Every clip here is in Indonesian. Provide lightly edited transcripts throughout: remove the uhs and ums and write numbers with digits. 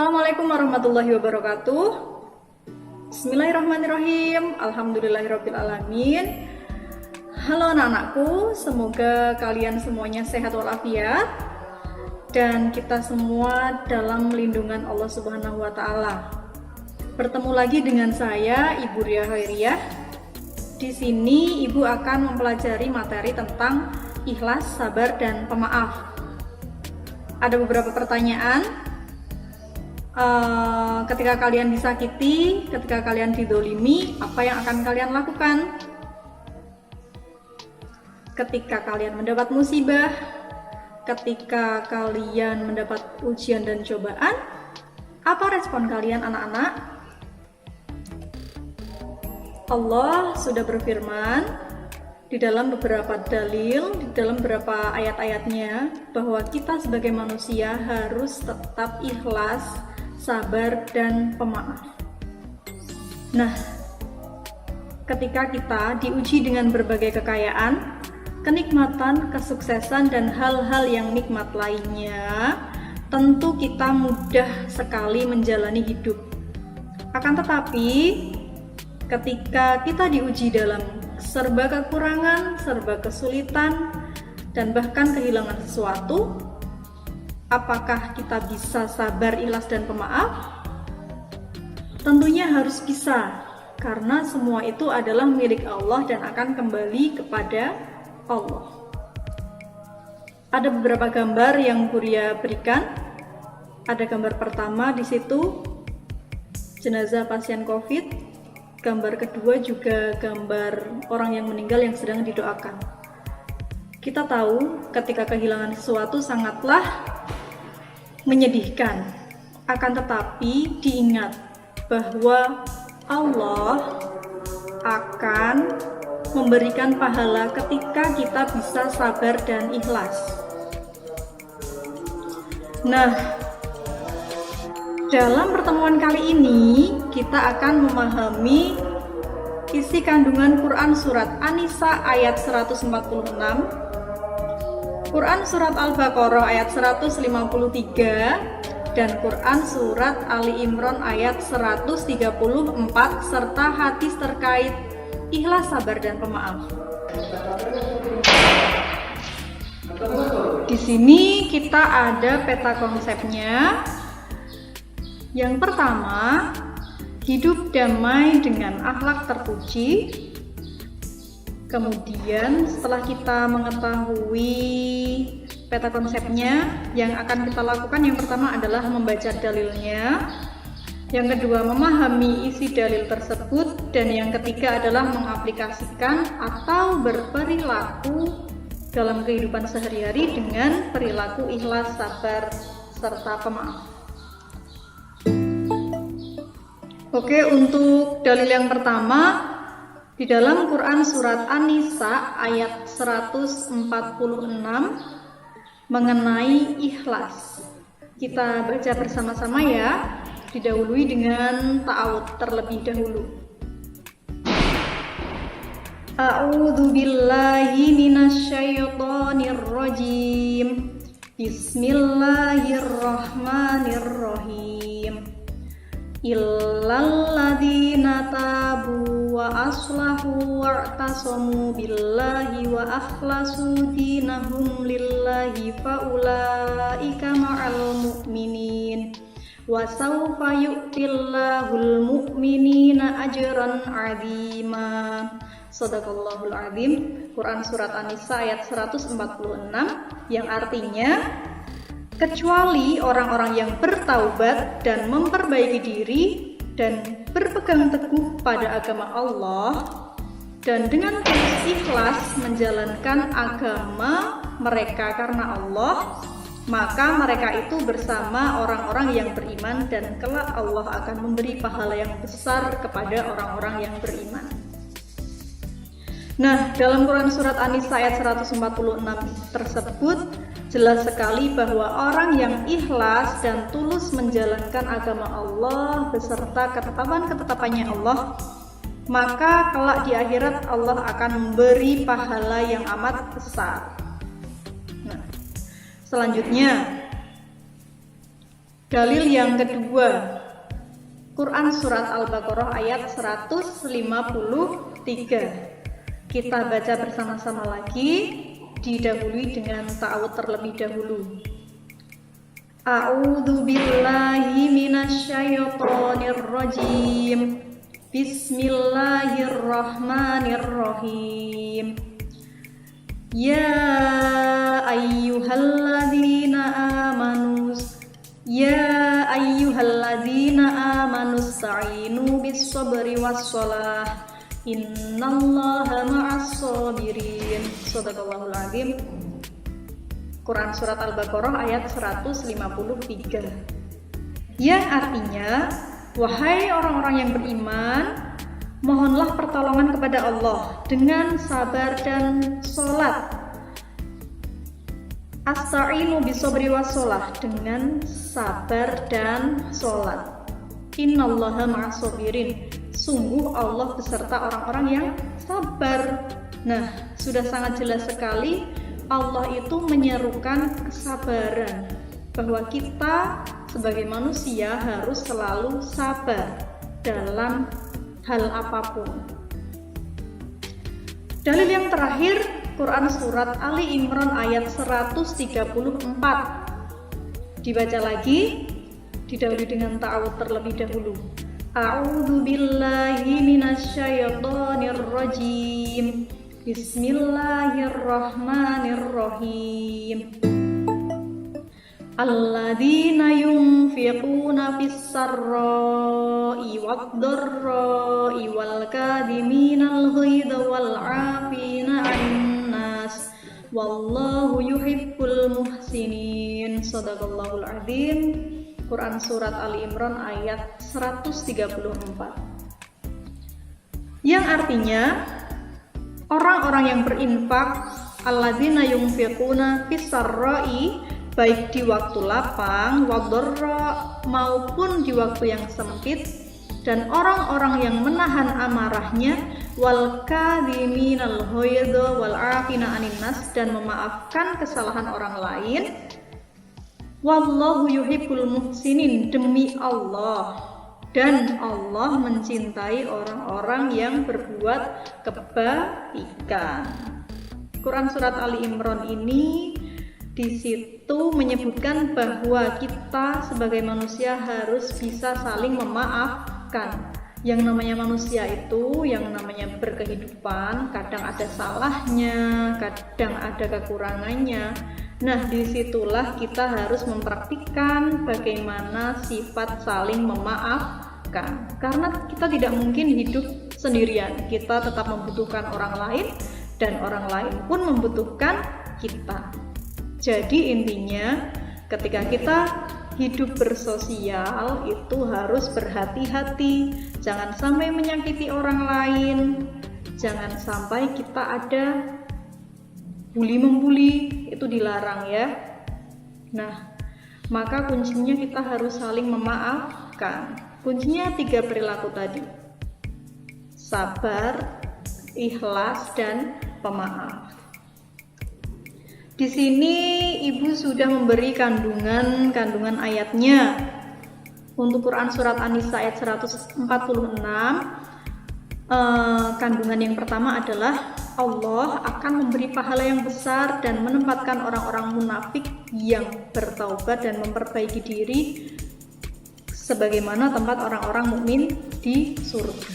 Assalamualaikum warahmatullahi wabarakatuh. Bismillahirrahmanirrahim. Alhamdulillahirrabbilalamin. Halo anak-anakku, semoga kalian semuanya sehat walafiat dan kita semua dalam lindungan Allah Subhanahu wa taala. Bertemu lagi dengan saya, Ibu Ria Khairiyah. Di sini Ibu akan mempelajari materi tentang ikhlas, sabar, dan pemaaf. Ada beberapa pertanyaan. Ketika kalian disakiti, ketika kalian didolimi, apa yang akan kalian lakukan? Ketika kalian mendapat musibah, ketika kalian mendapat ujian dan cobaan, apa respon kalian anak-anak? Allah sudah berfirman di dalam beberapa dalil, di dalam beberapa ayat-ayatnya, bahwa kita sebagai manusia harus tetap ikhlas, sabar, dan pemaaf. Nah, ketika kita diuji dengan berbagai kekayaan, kenikmatan, kesuksesan, dan hal-hal yang nikmat lainnya, tentu kita mudah sekali menjalani hidup. Akan tetapi, ketika kita diuji dalam serba kekurangan, serba kesulitan, dan bahkan kehilangan sesuatu, apakah kita bisa sabar, ikhlas, dan pemaaf? Tentunya harus bisa, karena semua itu adalah milik Allah dan akan kembali kepada Allah. Ada beberapa gambar yang Buria berikan. Ada gambar pertama di situ, jenazah pasien COVID. Gambar kedua juga gambar orang yang meninggal yang sedang didoakan. Kita tahu ketika kehilangan sesuatu sangatlah menyedihkan. Akan tetapi diingat bahwa Allah akan memberikan pahala ketika kita bisa sabar dan ikhlas. Nah, dalam pertemuan kali ini kita akan memahami isi kandungan Quran Surat An-Nisa ayat 146, Quran Surat Al-Baqarah ayat 153, dan Quran Surat Ali Imran ayat 134, serta hadis terkait ikhlas, sabar, dan pemaaf. Di sini kita ada peta konsepnya. Yang pertama, hidup damai dengan akhlak terpuji. Kemudian setelah kita mengetahui peta konsepnya, yang akan kita lakukan yang pertama adalah membaca dalilnya. Yang kedua, memahami isi dalil tersebut. Dan yang ketiga adalah mengaplikasikan atau berperilaku dalam kehidupan sehari-hari dengan perilaku ikhlas, sabar, serta pemaaf. Oke, untuk dalil yang pertama, di dalam Quran Surat An-Nisa ayat 146 mengenai ikhlas. Kita baca bersama-sama ya, didahului dengan ta'awudz terlebih dahulu. A'udzu billahi minasyaitonir rajim. Bismillahirrahmanirrahim. Illal ladzina tabu wa aslahu wa'tasamu billahi wa akhlasu dinahum lillahi faulaika ma'al mu'minin wa sawfa yu'tillahul mu'minina ajran 'azima. Shadaqallahul azim. Quran Surat An-Nisa ayat 146, yang artinya, kecuali orang-orang yang bertaubat dan memperbaiki diri dan berpegang teguh pada agama Allah dan dengan tulus ikhlas menjalankan agama mereka karena Allah, maka mereka itu bersama orang-orang yang beriman dan kelak Allah akan memberi pahala yang besar kepada orang-orang yang beriman. Nah, dalam Quran Surat An-Nisa ayat 146 tersebut jelas sekali bahwa orang yang ikhlas dan tulus menjalankan agama Allah beserta ketetapan-ketetapannya Allah, maka kelak di akhirat Allah akan memberi pahala yang amat besar. Nah, selanjutnya Dalil yang kedua, Quran Surat Al-Baqarah ayat 153. Kita baca bersama-sama lagi, didahului dengan ta'awudz terlebih dahulu. A'udzu billahi minasyaitonir rajim. Bismillahirrahmanirrahim. Ya ayyuhalladzina amanu sta'inu bis-sabri was-shalah. Innallaha ma'as-sabirin. Shadaqallahul azim. Quran Surat Al-Baqarah ayat 153. Yang artinya, wahai orang-orang yang beriman, mohonlah pertolongan kepada Allah dengan sabar dan sholat. Asta'inu bis-sabri was-shalah, dengan sabar dan sholat. Innallaha ma'as-sabirin. Sungguh Allah beserta orang-orang yang sabar. Nah, sudah sangat jelas sekali Allah itu menyerukan kesabaran, bahwa kita sebagai manusia harus selalu sabar dalam hal apapun. Dalil yang terakhir, Quran Surat Ali Imran ayat 134. Dibaca lagi, didahului dengan ta'awudz terlebih dahulu. A'udzu billahi minasyaitonir rajim. Bismillahirrahmanirrahim. Alladzina yunfiquna fis-sarra'i wad-dharra'i wal kadhiminal ghaidha wal 'afina 'anil nas wallahu yuhibbul muhsinin. Shadaqallahul azim. Quran Surat Ali Imran ayat 134. Yang artinya, orang-orang yang berinfak, alladzina yunfiquna fis-sarra'i, baik di waktu lapang, wadharra, maupun di waktu yang sempit, dan orang-orang yang menahan amarahnya, wal kadhiminal ghaidha wal 'afina 'anil nas, dan memaafkan kesalahan orang lain. Wallahu yuhibbul muhsinin, demi Allah, dan Allah mencintai orang-orang yang berbuat kebaikan. Quran Surat Ali Imran ini di situ menyebutkan bahwa kita sebagai manusia harus bisa saling memaafkan. Yang namanya manusia itu, yang namanya berkehidupan, kadang ada salahnya, kadang ada kekurangannya. Nah, disitulah kita harus mempraktikkan bagaimana sifat saling memaafkan. Karena kita tidak mungkin hidup sendirian, kita tetap membutuhkan orang lain, dan orang lain pun membutuhkan kita. Jadi intinya, ketika kita hidup bersosial itu harus berhati-hati, jangan sampai menyakiti orang lain, jangan sampai kita ada bully-membuli, itu dilarang ya. Nah, maka kuncinya kita harus saling memaafkan. Kuncinya 3 perilaku tadi: sabar, ikhlas, dan pemaaf. Di sini Ibu sudah memberi kandungan ayatnya. Untuk Quran Surat An-Nisa ayat 146, kandungan yang pertama adalah Allah akan memberi pahala yang besar dan menempatkan orang-orang munafik yang bertaubat dan memperbaiki diri sebagaimana tempat orang-orang mukmin di surga.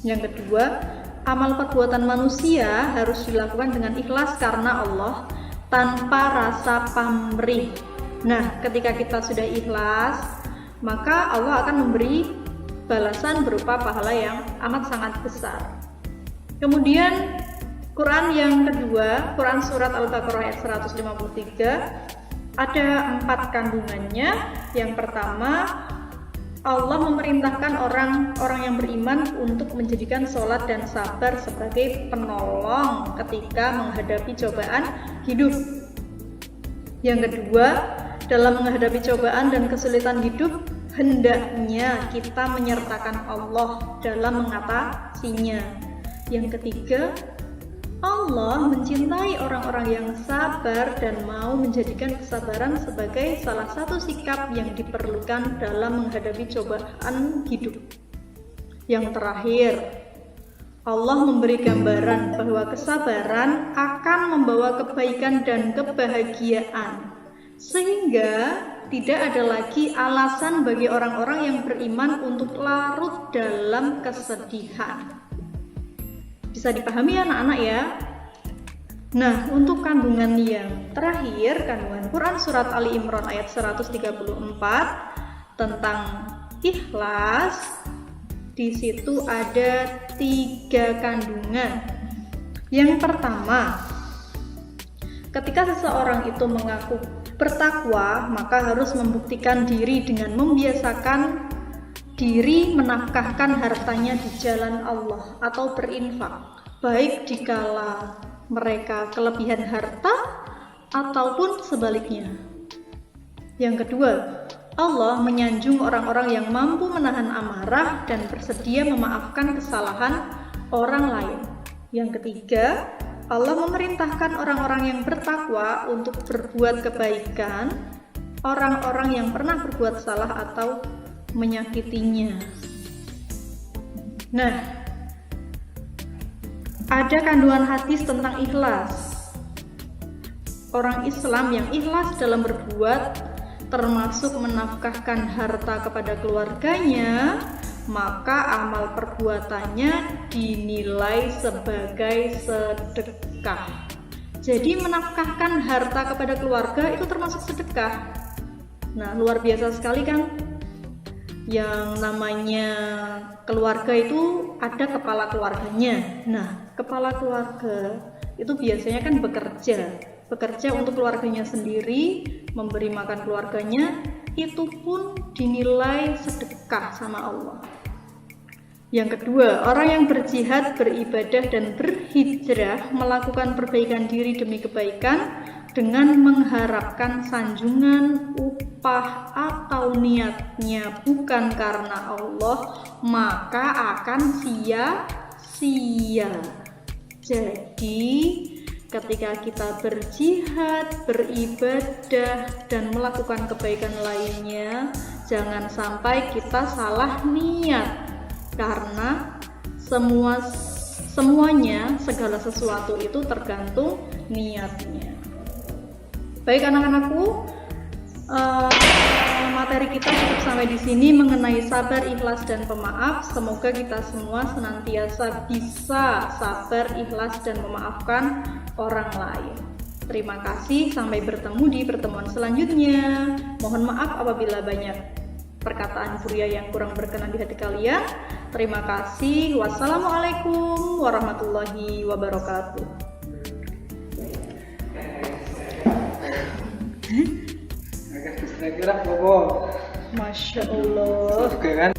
Yang kedua, amal perbuatan manusia harus dilakukan dengan ikhlas karena Allah, tanpa rasa pamrih. Nah, ketika kita sudah ikhlas, maka Allah akan memberi balasan berupa pahala yang amat sangat besar. Kemudian Quran yang kedua, Quran Surat Al-Baqarah ayat 153, ada 4 kandungannya. Yang pertama, Allah memerintahkan orang-orang yang beriman untuk menjadikan sholat dan sabar sebagai penolong ketika menghadapi cobaan hidup. Yang kedua, dalam menghadapi cobaan dan kesulitan hidup, hendaknya kita menyertakan Allah dalam mengatasinya. Yang ketiga, Allah mencintai orang-orang yang sabar dan mau menjadikan kesabaran sebagai salah satu sikap yang diperlukan dalam menghadapi cobaan hidup. Yang terakhir, Allah memberi gambaran bahwa kesabaran akan membawa kebaikan dan kebahagiaan, sehingga tidak ada lagi alasan bagi orang-orang yang beriman untuk larut dalam kesedihan. Bisa dipahami ya anak-anak ya? Nah, untuk kandungan yang terakhir, kandungan Quran Surat Ali Imran ayat 134 tentang ikhlas. Di situ ada 3 kandungan. Yang pertama, ketika seseorang itu mengaku bertakwa, maka harus membuktikan diri dengan membiasakan diri menafkahkan hartanya di jalan Allah atau berinfak, baik dikala mereka kelebihan harta ataupun sebaliknya. Yang kedua, Allah menyanjung orang-orang yang mampu menahan amarah dan bersedia memaafkan kesalahan orang lain. Yang ketiga, Allah memerintahkan orang-orang yang bertakwa untuk berbuat kebaikan orang-orang yang pernah berbuat salah atau menyakitinya. Nah, ada kandungan hadis tentang ikhlas. Orang Islam yang ikhlas dalam berbuat, termasuk menafkahkan harta kepada keluarganya, maka amal perbuatannya dinilai sebagai sedekah. Jadi menafkahkan harta kepada keluarga itu termasuk sedekah. Nah, luar biasa sekali kan? Yang namanya keluarga itu ada kepala keluarganya. Nah, kepala keluarga itu biasanya kan bekerja untuk keluarganya sendiri, memberi makan keluarganya, itu pun dinilai sedekah sama Allah. Yang kedua, orang yang berjihad, beribadah dan berhijrah melakukan perbaikan diri demi kebaikan dengan mengharapkan sanjungan, upah atau niatnya bukan karena Allah, maka akan sia-sia. Jadi ketika kita berjihad, beribadah, dan melakukan kebaikan lainnya, jangan sampai kita salah niat, karena semuanya, segala sesuatu itu tergantung niatnya. Baik anak-anakku, materi kita cukup sampai di sini mengenai sabar, ikhlas, dan pemaaf. Semoga kita semua senantiasa bisa sabar, ikhlas, dan memaafkan orang lain. Terima kasih, sampai bertemu di pertemuan selanjutnya. Mohon maaf apabila banyak perkataan Buria yang kurang berkenan di hati kalian. Terima kasih. Wassalamualaikum warahmatullahi wabarakatuh. Kira-kira Bobo. Masya Allah. Oke kan?